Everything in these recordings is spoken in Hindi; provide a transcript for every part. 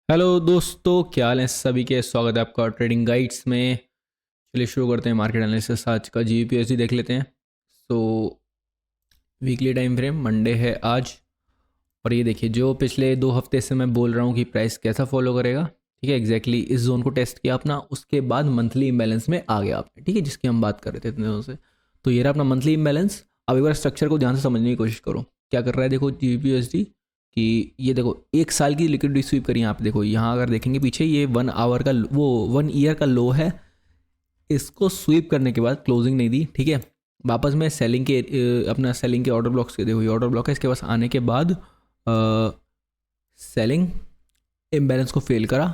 हेलो दोस्तों, क्या हाल है सभी के। स्वागत है आपका ट्रेडिंग गाइड्स में। चलिए शुरू करते हैं मार्केट एनालिसिस। आज का जीपीएससी देख लेते हैं। सो वीकली टाइम फ्रेम मंडे है आज। और ये देखिए, जो पिछले 2 हफ्ते से मैं बोल रहा हूँ कि प्राइस कैसा फॉलो करेगा, ठीक है। एग्जैक्टली इस जोन को टेस्ट किया अपना, उसके बाद मंथली इम्बैलेंस में आ गया आपने, ठीक है, जिसकी हम बात कर रहे थे इतने दिनों से। तो ये रहा अपना मंथली इम्बैलेंस। अब एक बार स्ट्रक्चर को ध्यान से समझने की कोशिश करो। क्या कर रहा है, देखो जीपीएससी कि ये देखो 1 साल की लिक्विडिटी स्वीप करी यहाँ पे। देखो यहाँ अगर देखेंगे पीछे, ये 1 आवर का, वो 1 ईयर का लो है। इसको स्वीप करने के बाद क्लोजिंग नहीं दी, ठीक है। वापस में सेलिंग के अपना सेलिंग के ऑर्डर ब्लॉक्स के, देखो ये ऑर्डर ब्लॉक है, इसके पास आने के बाद सेलिंग इम्बैलेंस को फेल करा,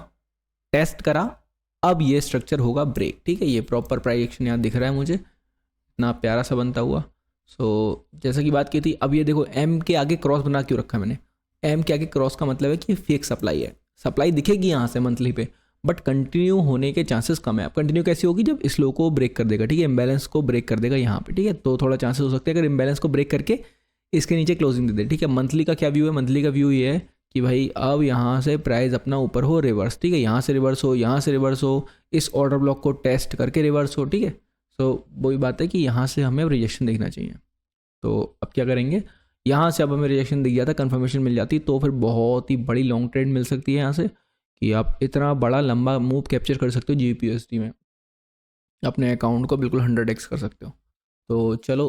टेस्ट करा। अब ये स्ट्रक्चर होगा ब्रेक, ठीक है। ये प्रॉपर प्राइस एक्शन यहाँ दिख रहा है मुझे, इतना प्यारा सा बनता हुआ। जैसा कि बात की थी, अब ये देखो एम के आगे क्रॉस बना क्यों रखा है मैंने। एम के आगे क्रॉस का मतलब है कि फेक सप्लाई है। सप्लाई दिखेगी यहाँ से मंथली पे, बट कंटिन्यू होने के चांसेस कम है। अब कंटिन्यू कैसी होगी, जब इस लो को ब्रेक कर देगा, ठीक है, इम्बैलेंस को ब्रेक कर देगा यहाँ पे, ठीक है। तो थोड़ा चांसेस हो सकते हैं अगर इम्बैलेंस को ब्रेक करके इसके नीचे क्लोजिंग दे दे, ठीक है। मंथली का क्या व्यू है, मंथली का व्यू ये है कि भाई अब यहाँ से प्राइस अपना ऊपर हो रिवर्स, ठीक है। यहाँ से रिवर्स हो, यहाँ से रिवर्स हो, इस ऑर्डर ब्लॉक को टेस्ट करके रिवर्स हो, ठीक है। वही बात है कि यहाँ से हमें अब रिजेक्शन देखना चाहिए। तो अब क्या करेंगे, यहाँ से अब हमें रिजेक्शन दिख जाता, कंफर्मेशन मिल जाती, तो फिर बहुत ही बड़ी लॉन्ग ट्रेड मिल सकती है यहाँ से, कि आप इतना बड़ा लंबा मूव कैप्चर कर सकते हो जीपीएसटी में। अपने अकाउंट को बिल्कुल 100x कर सकते हो। तो चलो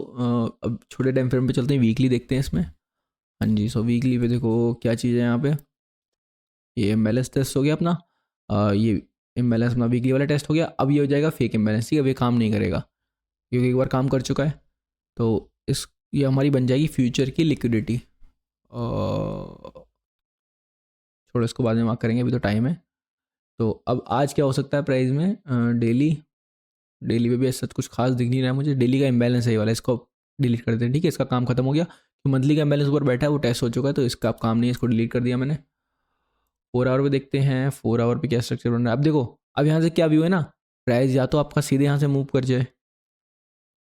अब छोटे टाइम फ्रेम पे चलते हैं, वीकली देखते हैं इसमें। हाँ जी, वीकली पे देखो क्या चीज़ है यहाँ पे। ये इम्बैलेंस टेस्ट हो गया अपना। ये इम्बैलेंस अपना वीकली वाला टेस्ट हो गया। अब ये हो जाएगा फेक इम्बैलेंस, ठीक है। अब ये काम नहीं करेगा क्योंकि एक बार काम कर चुका है। तो इस ये हमारी बन जाएगी फ्यूचर की लिक्विडिटी। छोड़ो, इसको बाद में मार्क करेंगे, अभी तो टाइम है। तो अब आज क्या हो सकता है प्राइस में, डेली। डेली पे भी ऐसा कुछ खास दिख नहीं रहा है मुझे। डेली का इम्बैलेंस है ये वाला, इसको डिलीट कर देते हैं, ठीक है। इसका काम खत्म हो गया। तो मंथली का इम्बैलेंस ऊपर बैठा है, वो टेस्ट हो चुका है, तो इसका अब काम नहीं है, इसको डिलीट कर दिया मैंने। 4 आवर पे देखते हैं, 4 आवर पे क्या स्ट्रक्चर बन रहा है। अब देखो, अब यहाँ से क्या व्यू है ना, प्राइस या तो आपका सीधे यहाँ से मूव कर जाए,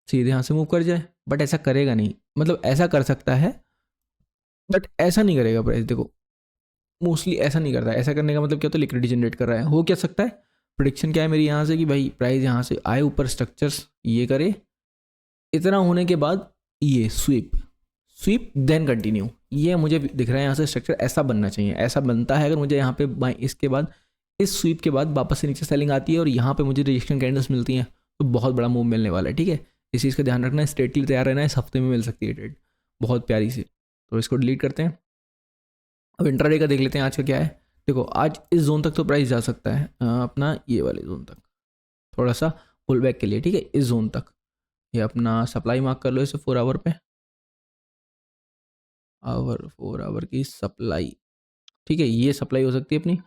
सीधे यहाँ से मूव कर जाए, बट ऐसा करेगा नहीं। मतलब ऐसा कर सकता है बट ऐसा नहीं करेगा प्राइस, देखो मोस्टली ऐसा नहीं करता है। ऐसा करने का मतलब क्या होता है, लिक्विडिटी जनरेट कर रहा है। हो क्या सकता है, प्रिडिक्शन क्या है मेरी यहाँ से कि भाई प्राइस यहाँ से आए ऊपर, स्ट्रक्चर्स ये करे, इतना होने के बाद ये स्वीप, स्वीप देन कंटिन्यू। ये मुझे दिख रहा है यहाँ से स्ट्रक्चर ऐसा बनना चाहिए। ऐसा बनता है अगर मुझे यहाँ पे इसके बाद, इस स्वीप के बाद वापस से नीचे सेलिंग आती है और यहाँ पे मुझे रिजेक्शन कैंडल्स मिलती हैं, तो बहुत बड़ा मूव मिलने वाला है, ठीक है। इस चीज़ का ध्यान रखना है, स्ट्रेटली तैयार रहना है, इस हफ्ते में मिल सकती है ट्रेड बहुत प्यारी सी। तो इसको डिलीट करते हैं। अब इंट्राडे का देख लेते हैं आज का क्या है। देखो आज इस जोन तक तो प्राइस जा सकता है, अपना ये वाले जोन तक, थोड़ा सा पुल बैक के लिए, ठीक है, इस जोन तक। ये अपना सप्लाई मार्क कर लो इसे 4 आवर पे, 4 आवर की सप्लाई, ठीक है। ये सप्लाई हो सकती है अपनी।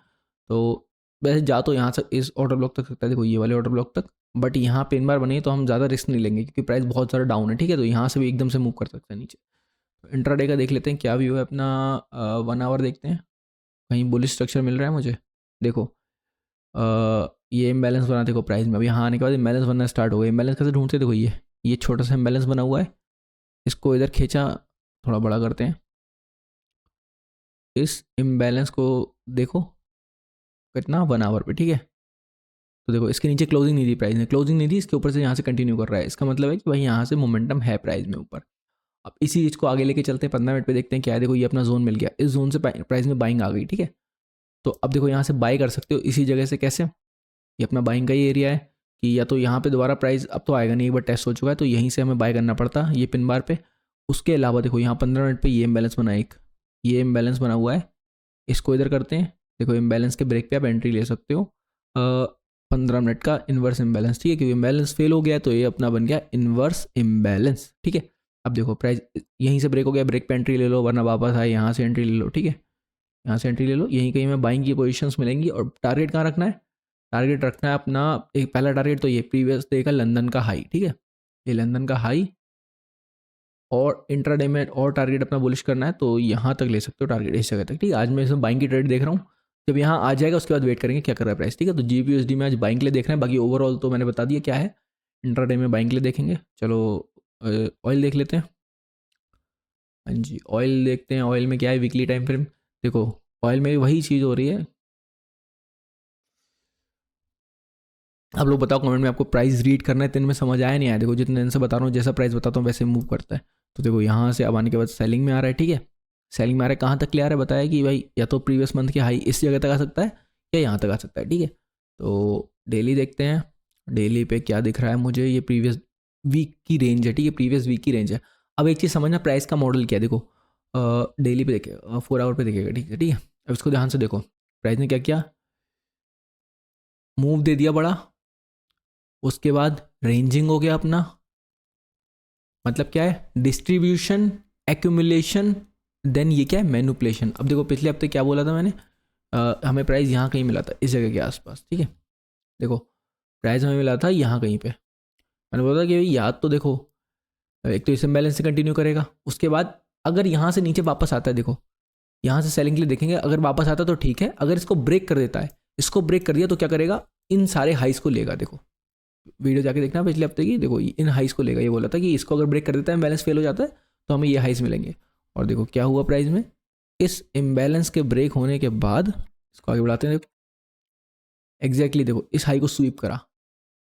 तो वैसे जा तो यहाँ से इस ऑर्डर ब्लॉक तक सकता है, देखो ये वाले ऑर्डर ब्लॉक तक। बट यहाँ पे इन बार बनी है तो हम ज़्यादा रिस्क नहीं लेंगे क्योंकि प्राइस बहुत ज़्यादा डाउन है, ठीक है। तो यहाँ से भी एकदम से मूव कर सकता है नीचे। तो इंट्राडे का देख लेते हैं क्या व्यू है अपना। 1 आवर देखते हैं, कहीं बुलिश स्ट्रक्चर मिल रहा है मुझे। देखो ये इम्बैलेंस बना, देखो प्राइस में अब यहाँ आने के बाद इम्बैलेंस बनना स्टार्ट हो गया। इम्बैलेंस कैसे ढूंढते, देखो ये छोटा सा इम्बैलेंस बना हुआ है, इसको इधर खींचा, थोड़ा बड़ा करते हैं। इस इम्बैलेंस को देखो कितना, 1 आवर पे, ठीक है। तो देखो इसके नीचे क्लोजिंग नहीं दी, प्राइस ने क्लोजिंग नहीं दी, इसके ऊपर से यहाँ से कंटिन्यू कर रहा है। इसका मतलब है कि भाई यहाँ से मोमेंटम है प्राइस में ऊपर। अब इसी चीज़ को आगे लेके चलते हैं, 15 मिनट पे देखते हैं क्या है। देखो ये अपना जोन मिल गया, इस जोन से प्राइस में बाइंग आ गई, ठीक है। तो अब देखो यहाँ से बाई कर सकते हो इसी जगह से। कैसे, ये अपना बाइंग का ही एरिया है कि या तो यहाँ पे दोबारा प्राइस अब तो आएगा नहीं, एक बार टेस्ट हो चुका है, तो यहीं से हमें बाय करना पड़ता ये पिन बार पे। उसके अलावा देखो यहाँ 15 मिनट पे ये इम्बैलेंस बना, एक ये इम्बैलेंस बना हुआ है, इसको इधर करते हैं। देखो इम्बैलेंस के ब्रेक पे आप एंट्री ले सकते हो। 15 मिनट का इन्वर्स इम्बैलेंस, ठीक है, क्योंकि इम्बैलेंस फेल हो गया तो ये अपना बन गया इन्वर्स इम्बैलेंस, ठीक है। अब देखो प्राइस यहीं से ब्रेक हो गया, ब्रेक पे एंट्री ले लो, वरना वापस आए यहाँ से एंट्री ले लो, ठीक है। यहाँ से एंट्री ले लो, यहीं कहीं में बाइंग की पोजीशंस मिलेंगी। और टारगेट कहाँ रखना है, टारगेट रखना है अपना, एक पहला टारगेट तो ये प्रीवियस डे का लंदन का हाई, ठीक है। ये लंदन का हाई, और इंट्राडे में और टारगेट अपना बुलिश करना है तो यहाँ तक ले सकते हो टारगेट, इस जगह तक, ठीक है। आज मैं इसमें बाइंग की ट्रेड देख रहा हूँ, जब यहाँ आ जाएगा उसके बाद वेट करेंगे क्या कर रहा है प्राइस, ठीक है। तो जीपीयूएसडी में आज बाइंग के लिए देख रहे हैं, बाकी ओवरऑल तो मैंने बता दिया क्या है। इंट्राडे में बाइंग के लिए देखेंगे। चलो ऑयल देख लेते हैं। हाँ जी, ऑयल देखते हैं। ऑयल में क्या है, वीकली टाइम फ्रेम। देखो ऑयल में भी वही चीज़ हो रही है, आप लोग बताओ कमेंट में, आपको प्राइस रीड करना है, दिन में समझ आया नहीं आया? देखो जितने दिन से बता रहा हूँ, जैसा प्राइस बताता हूँ वैसे मूव करता है। तो देखो यहाँ से अब आने के बाद सेलिंग में आ रहा है, ठीक है। सेलिंग में आ रहा है, कहाँ तक ले आ रहा है बताया कि भाई या तो प्रीवियस मंथ के हाई इस जगह तक आ सकता है या यहाँ तक आ सकता है, ठीक है। तो डेली देखते हैं, डेली पे क्या दिख रहा है मुझे, ये प्रीवियस वीक की रेंज है, ठीक है, प्रीवियस वीक की रेंज है। अब एक चीज़ समझना, प्राइस का मॉडल क्या है, देखो डेली पे देखेगा, 4 आवर पे देखेगा, ठीक है, ठीक है। अब इसको ध्यान से देखो, प्राइस ने क्या किया, मूव दे दिया बड़ा, उसके बाद रेंजिंग हो गया अपना, मतलब क्या है, डिस्ट्रीब्यूशन, एक्यूमुलेशन, देन ये क्या है, मैनुपुलेशन। अब देखो पिछले हफ्ते क्या बोला था मैंने, हमें प्राइस यहाँ कहीं मिला था, इस जगह के आसपास, ठीक है। देखो प्राइस हमें मिला था यहाँ कहीं पे, मैंने बोला था कि याद तो देखो, एक तो इस इम्बैलेंस से कंटिन्यू करेगा, उसके बाद अगर यहाँ से नीचे वापस आता है, देखो यहाँ से सेलिंग के लिए देखेंगे, अगर वापस आता है तो ठीक है, अगर इसको ब्रेक कर देता है, इसको ब्रेक कर दिया तो क्या करेगा, इन सारे हाइस को लेगा। देखो वीडियो जाके देखना पिछले हफ्ते की, देखो इन हाइस को लेगा, ये बोला था कि इसको अगर ब्रेक कर देता है, बैलेंस फेल हो जाता है, तो हमें ये हाइस मिलेंगे। और देखो क्या हुआ प्राइस में, इस इम्बैलेंस के ब्रेक होने के बाद, इसको आगे बढ़ाते हैं, देखो एग्जैक्टली देखो इस हाई को स्वीप करा,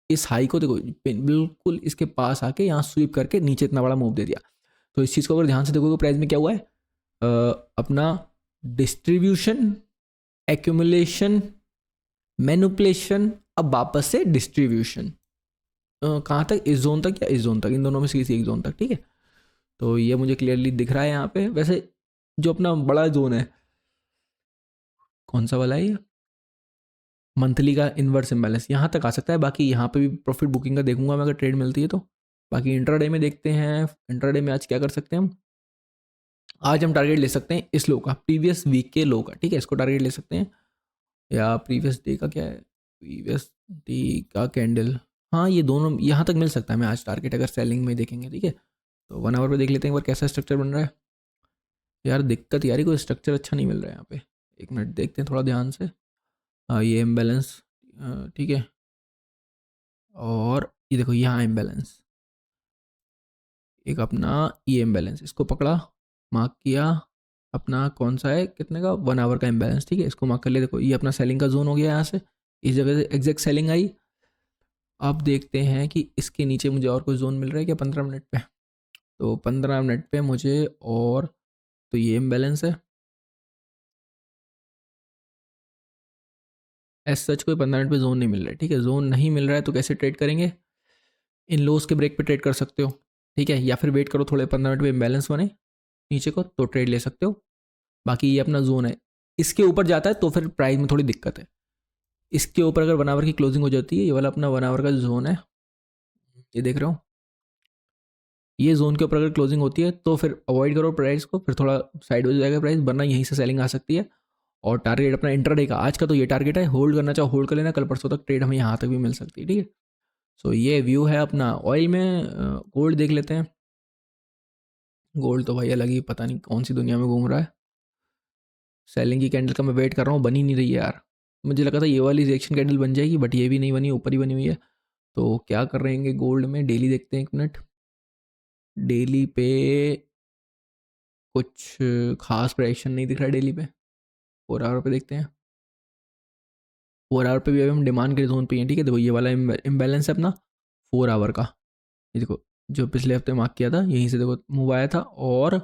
इस हाई को देखो बिल्कुल इसके पास आके यहाँ स्वीप करके नीचे इतना बड़ा मूव दे दिया। तो इस चीज़ को अगर ध्यान से देखोगे प्राइस में क्या हुआ है, अपना डिस्ट्रीब्यूशन, एक्यूमुलेशन, मैनुपुलेशन, अब वापस से डिस्ट्रीब्यूशन, कहाँ तक, इस जोन तक या इस जोन तक, इन दोनों में से किसी एक जोन तक, ठीक है। तो ये मुझे क्लियरली दिख रहा है यहाँ पे। वैसे जो अपना बड़ा जोन है, कौन सा वाला है ये, मंथली का इन्वर्स इम्बैलेंस, यहाँ तक आ सकता है। बाकी यहाँ पे भी प्रॉफिट बुकिंग का देखूंगा मैं, अगर ट्रेड मिलती है तो। बाकी इंट्राडे में देखते हैं, इंट्राडे में आज क्या कर सकते हैं हम। आज हम टारगेट ले सकते हैं इस लो का, प्रीवियस वीक के लो का, ठीक है, इसको टारगेट ले सकते हैं, या प्रीवियस डे का क्या है, प्रीवियस डे का कैंडल, हाँ ये दोनों यहाँ तक मिल सकता है मैं आज टारगेट, अगर सेलिंग में देखेंगे, ठीक है। तो 1 आवर पे देख लेते हैं एक बार कैसा स्ट्रक्चर बन रहा है। यार दिक्कत यार, कोई स्ट्रक्चर अच्छा नहीं मिल रहा है यहाँ पे, एक मिनट देखते हैं थोड़ा ध्यान से। हाँ ये इम्बैलेंस, ठीक है, और ये देखो यहाँ इम्बैलेंस, एक अपना ये इम्बैलेंस, इसको पकड़ा, मार्क किया, अपना कौन सा है, कितने का, 1 आवर का इम्बैलेंस, ठीक है, इसको मार्क कर लिया। देखो ये अपना सेलिंग का जोन हो गया, यहाँ से इस जगह से एग्जैक्ट सेलिंग आई। अब देखते हैं कि इसके नीचे मुझे और कोई जोन मिल रहा है क्या 15 मिनट पे। तो 15 मिनट पे मुझे, और तो ये इम्बैलेंस है, एज सच कोई 15 मिनट पे जोन नहीं मिल रहा है, ठीक है। जोन नहीं मिल रहा है तो कैसे ट्रेड करेंगे, इन लोस के ब्रेक पे ट्रेड कर सकते हो, ठीक है, या फिर वेट करो थोड़े 15 मिनट पे इम्बैलेंस बने नीचे को, तो ट्रेड ले सकते हो। बाकी ये अपना जोन है, इसके ऊपर जाता है तो फिर प्राइस में थोड़ी दिक्कत है। इसके ऊपर अगर 1 आवर की क्लोजिंग हो जाती है, ये वाला अपना 1 आवर का जोन है, ये देख रहे हो, ये जोन के ऊपर अगर क्लोजिंग होती है तो फिर अवॉइड करो प्राइस को, फिर थोड़ा साइड हो जाएगा प्राइस, वरना यहीं से सेलिंग आ सकती है। और टारगेट अपना इंट्राडे का आज का तो ये टारगेट है, होल्ड करना चाहो होल्ड कर लेना, कल परसों तक ट्रेड हमें यहाँ तक भी मिल सकती है, ठीक है। सो ये व्यू है अपना। ऑयल में गोल्ड देख लेते हैं। गोल्ड तो भाई अलग ही पता नहीं कौन सी दुनिया में घूम रहा है, सेलिंग की कैंडल का मैं वेट कर रहा हूँ, बनी नहीं रही है यार। मुझे लगा था ये वाली रिएक्शन कैंडल बन जाएगी, बट ये भी नहीं बनी, ऊपर ही बनी हुई है। तो क्या कर रहे हैं गोल्ड में, डेली देखते हैं एक मिनट। डेली पे कुछ खास प्राइक्शन नहीं दिख रहा है डेली पे। 4 आवर पे देखते हैं, 4 आवर पे भी अभी हम डिमांड के जोन पे हैं, ठीक है। देखो ये वाला इम्बैलेंस है अपना 4 आवर का, ये देखो जो पिछले हफ्ते मार्क किया था, यहीं से देखो मूव आया था, और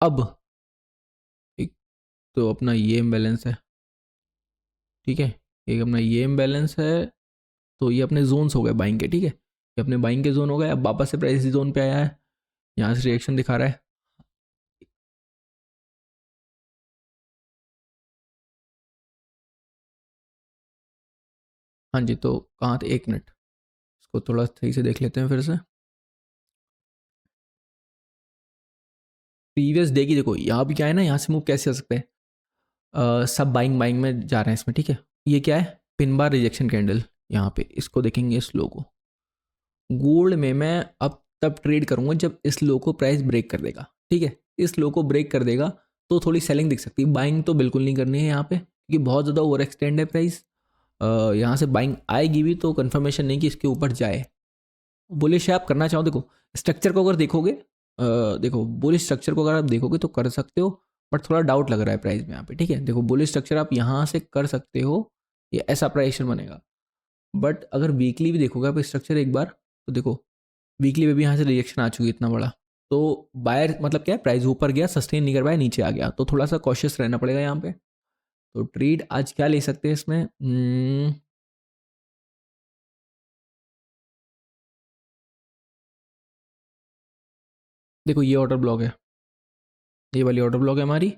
अब एक तो अपना ये इम्बैलेंस है, ठीक है, एक अपना ये इम्बैलेंस है। तो ये अपने जोन्स हो गए बाइंग के, ठीक है, ये अपने बाइंग के जोन हो गए। अब वापस से प्राइस जोन पे आया है, यहाँ से रिएक्शन दिखा रहा है। हाँ जी, तो कहाँ थे, एक मिनट, इसको थोड़ा सही से देख लेते हैं फिर से। प्रीवियस डे की देखो, यहाँ भी क्या है ना, यहाँ से मूव कैसे आ सकते हैं, सब बाइंग बाइंग में जा रहे हैं इसमें, ठीक है। ये क्या है, पिन बार रिजेक्शन कैंडल, यहाँ पे इसको देखेंगे, इस लो को। गोल्ड में मैं अब तब ट्रेड करूंगा जब इस लो को प्राइस ब्रेक कर देगा, ठीक है, इस लो को ब्रेक कर देगा तो थोड़ी सेलिंग दिख सकती है। बाइंग तो बिल्कुल नहीं करनी है यहाँ पे, क्योंकि बहुत ज़्यादा ओवर एक्सटेंड है प्राइस। यहाँ से बाइंग आएगी भी तो कंफर्मेशन नहीं कि इसके ऊपर जाए। बुलिश आप करना चाहो, देखो स्ट्रक्चर को अगर देखोगे, देखो बुलिश स्ट्रक्चर को अगर आप देखोगे तो कर सकते हो, बट थोड़ा डाउट लग रहा है प्राइस में यहाँ पे, ठीक है। देखो बुलिश स्ट्रक्चर आप यहाँ से कर सकते हो, ये ऐसा प्राइस बनेगा, बट अगर वीकली भी देखोगे आप स्ट्रक्चर एक बार, तो देखो वीकली में भी यहाँ से रिजेक्शन आ चुकी है इतना बड़ा। तो बायर मतलब क्या है, प्राइस ऊपर गया, सस्टेन नहीं कर पाया, नीचे आ गया, तो थोड़ा सा कॉशियस रहना पड़ेगा यहाँ पे। तो ट्रेड आज क्या ले सकते हैं इसमें, देखो ये ऑर्डर ब्लॉक है, ये वाली ऑर्डर ब्लॉक है हमारी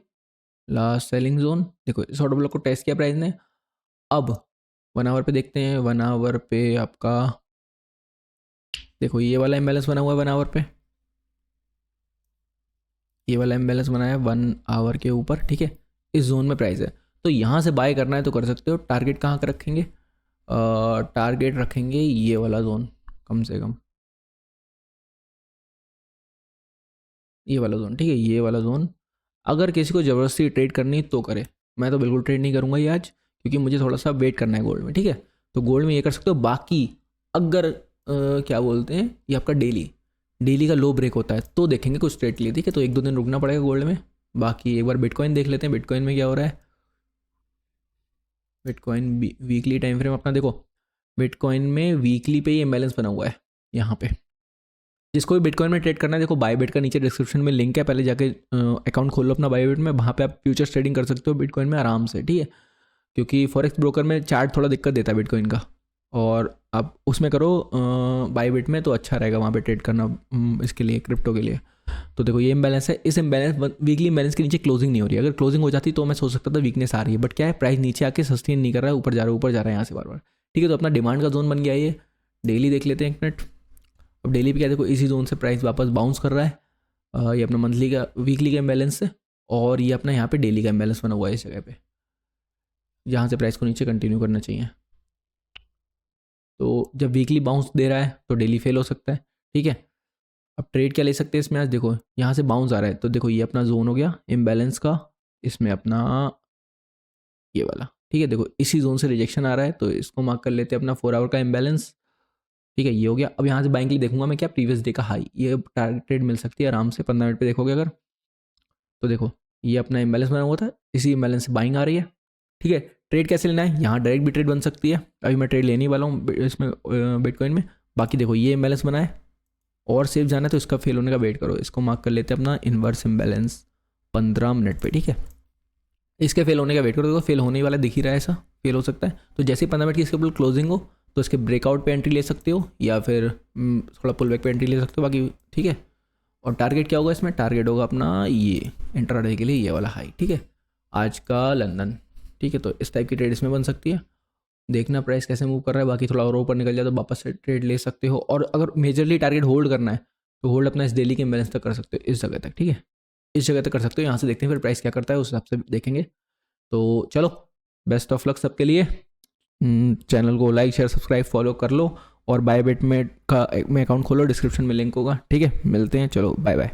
लास्ट सेलिंग जोन। देखो इस ऑर्डर ब्लॉक को टेस्ट किया प्राइस ने। अब 1 आवर पे देखते हैं, 1 आवर पे आपका देखो ये वाला इम्बैलेंस बना हुआ है 1 आवर पे, ये वाला इम्बैलेंस बना है 1 आवर के ऊपर, ठीक है। इस जोन में प्राइस है, तो यहाँ से बाय करना है तो कर सकते हो। टारगेट कहाँ का रखेंगे, टारगेट रखेंगे ये वाला जोन, कम से कम ये वाला जोन, ठीक है, ये वाला जोन। अगर किसी को ज़बरदस्ती ट्रेड करनी तो करे, मैं तो बिल्कुल ट्रेड नहीं करूँगा ये आज, क्योंकि मुझे थोड़ा सा वेट करना है गोल्ड में, ठीक है। तो गोल्ड में ये कर सकते हो। बाकी अगर क्या बोलते हैं, ये आपका डेली का लो ब्रेक होता है तो देखेंगे कुछ ट्रेड के लिए, ठीक है। तो 1-2 दिन रुकना पड़ेगा गोल्ड में। बाकी एक बार बिटकॉइन देख लेते हैं, बिटकॉइन में क्या हो रहा है। बिटकॉइन वीकली टाइम फ्रेम अपना देखो, बिटकॉइन में वीकली पे ये बैलेंस बना हुआ है यहाँ पे। जिसको भी बिटकॉइन में ट्रेड करना है, देखो बायबिट का नीचे डिस्क्रिप्शन में लिंक है, पहले जाके अकाउंट खोल लो अपना बायबिट में, वहाँ पे आप फ्यूचर्स ट्रेडिंग कर सकते हो बिटकॉइन में आराम से, ठीक है। क्योंकि फॉरेक्स ब्रोकर में चार्ट थोड़ा दिक्कत देता है बिटकॉइन का, और आप उसमें करो बायबिट में तो अच्छा रहेगा वहाँ पे ट्रेड करना इसके लिए, क्रिप्टो के लिए। तो देखो ये इम्बैलेंस है, इस इम्बैलेंस वीकली इम्बैलेंस के नीचे क्लोजिंग नहीं हो रही है। अगर क्लोजिंग हो जाती तो मैं सोच सकता था वीकनेस आ रही है, बट क्या है, प्राइस नीचे आके सस्टेन नहीं कर रहा है, ऊपर जा रहा है यहाँ से बार बार, ठीक है। तो अपना डिमांड का जोन बन गया ये। डेली देख लेते हैं 1 मिनट। अब डेली पे क्या देखो, इसी जोन से प्राइस वापस बाउंस कर रहा है, ये अपना मंथली का वीकली का इम्बैलेंस है, और ये अपना यहाँ पे डेली का इम्बैलेंस बना हुआ है इस जगह पे, जहाँ से प्राइस को नीचे कंटिन्यू करना चाहिए। तो जब वीकली बाउंस दे रहा है तो डेली फेल हो सकता है, ठीक है। अब ट्रेड क्या ले सकते हैं इसमें आज, देखो यहाँ से बाउंस आ रहा है, तो देखो ये अपना जोन हो गया इम्बैलेंस का, इसमें अपना ये वाला, ठीक है। देखो इसी जोन से रिजेक्शन आ रहा है, तो इसको मार्क कर लेते हैं अपना 4 आवर का इम्बैलेंस, ठीक है। ये हो गया। अब यहाँ से बाइंग के लिए देखूंगा मैं क्या, प्रीवियस डे का हाई, ये टारगेट ट्रेड मिल सकती है आराम से 15 मिनट पे देखोगे अगर, तो देखो ये अपना इम्बैलेंस बना हुआ था, इसी इम्बैलेंस से बाइंग आ रही है, ठीक है। ट्रेड कैसे लेना है, यहाँ डायरेक्ट भी ट्रेड बन सकती है, अभी मैं ट्रेड लेने ही वाला हूँ इसमें बिटकॉइन में। बाकी देखो ये इम्बैलेंस बना है, और सेफ जाना है तो इसका फेल होने का वेट करो। इसको मार्क कर लेते हैं अपना इन्वर्स इम्बैलेंस 15 मिनट पे, ठीक है। इसके फेल होने का वेट करो, देखो फेल होने वाला दिख ही रहा है, ऐसा फेल हो सकता है। तो जैसे ही 15 मिनट की इसके ऊपर क्लोजिंग हो तो इसके ब्रेकआउट पे एंट्री ले सकते हो, या फिर थोड़ा पुल बैक पे एंट्री ले सकते हो, बाकी ठीक है। और टारगेट क्या होगा इसमें, टारगेट होगा अपना ये इंट्राडे के लिए ये वाला हाई, ठीक है, आज का लंदन, ठीक है। तो इस टाइप की ट्रेड इसमें बन सकती है। देखना प्राइस कैसे मूव कर रहा है, बाकी थोड़ा और ऊपर निकल जाए तो वापस से ट्रेड ले सकते हो। और अगर मेजरली टारगेट होल्ड करना है तो होल्ड अपना इस डेली के इम्बैलेंस तक कर सकते हो, इस जगह तक, ठीक है, इस जगह तक कर सकते हो। यहाँ से देखते हैं फिर प्राइस क्या करता है, उस हिसाब से देखेंगे। तो चलो, बेस्ट ऑफ लक सबके लिए। चैनल को लाइक शेयर सब्सक्राइब फॉलो कर लो, और बायबिट में अकाउंट खोलो, डिस्क्रिप्शन में लिंक होगा, ठीक है। मिलते हैं, चलो बाय बाय।